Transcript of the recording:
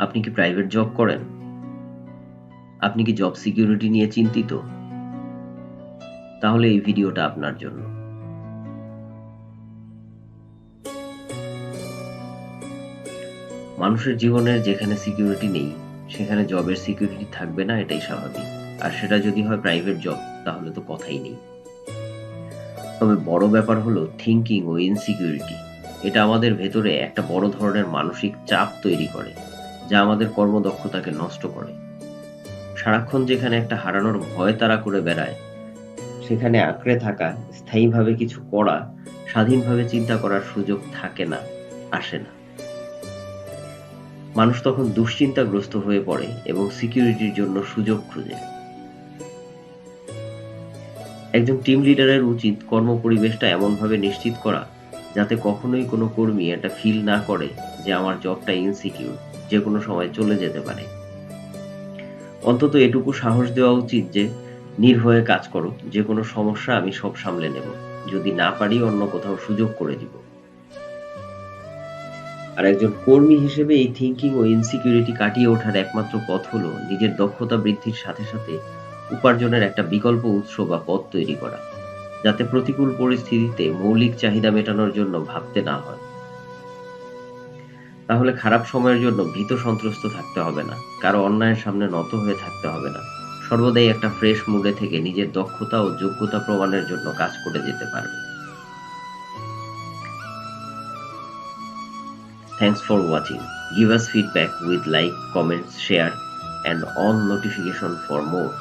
আপনি কি private job করেন? আপনি কি জব সিকিউরিটি নিয়ে চিন্তিত? তাহলে এই ভিডিওটা আপনার জন্য। মানুষের জীবনের যেখানে সিকিউরিটি নেই, সেখানে জবের সিকিউরিটি থাকবে না, এটাই স্বাভাবিক। আর সেটা যদি হয় প্রাইভেট জব, তাহলে তো কথাই নেই। তবে বড় ব্যাপার হলো থিংকিং ও ইনসিকিউরিটি। এটা আমাদের ভেতরে একটা বড় ধরনের মানসিক চাপ তৈরি করে, যা আমাদের কর্মদক্ষতাকে নষ্ট করে। সারাক্ষণ যেখানে একটা হারানোর ভয় তাড়া করে বেড়ায়, সেখানে আঁকড়ে থাকা, স্থায়ীভাবে কিছু করা, স্বাধীনভাবে চিন্তা করার সুযোগ থাকে না, আসে না। মানুষ তখন দুশ্চিন্তাগ্রস্ত হয়ে পড়ে এবং সিকিউরিটির জন্য সুযোগ খুঁজে। একজন টিম লিডারের উচিত কর্মপরিবেশটা এমনভাবে নিশ্চিত করা, যাতে কখনোই কোনো কর্মী এটা ফিল না করে যে আমার জবটা ইনসিকিউর, যেকোনো সময় চলে যেতে পারে। অন্তত এটুকু সাহস দেওয়া উচিত যে নির্ভয়ে কাজ করো, যেকোনো সমস্যা আমি সব সামলে নেব। যদি না পারি অন্য কোথাও সুযোগ করে দিব। আর একজন কর্মী হিসেবে এই থিংকিং ও ইনসিকিউরিটি কাটিয়ে ওঠার একমাত্র পথ হলো নিজের দক্ষতা বৃদ্ধির সাথে সাথে উপার্জনের একটা বিকল্প উৎস বা পথ তৈরি করা, যাতে প্রতিকূল পরিস্থিতিতে মৌলিক চাহিদা মেটানোর জন্য ভাবতে না হয়। তাহলে খারাপ সময়ের জন্য ভীত সন্ত্রস্ত থাকতে হবে না, কারো অন্যায়ের সামনে নত হয়ে থাকতে হবে না। সর্বদাই একটা ফ্রেশ মুডে থেকে নিজের দক্ষতা ও যোগ্যতা প্রমাণের জন্য কাজ করে যেতে পারবে। Thanks for watching. Give us feedback with like, comments, share and on notification for more.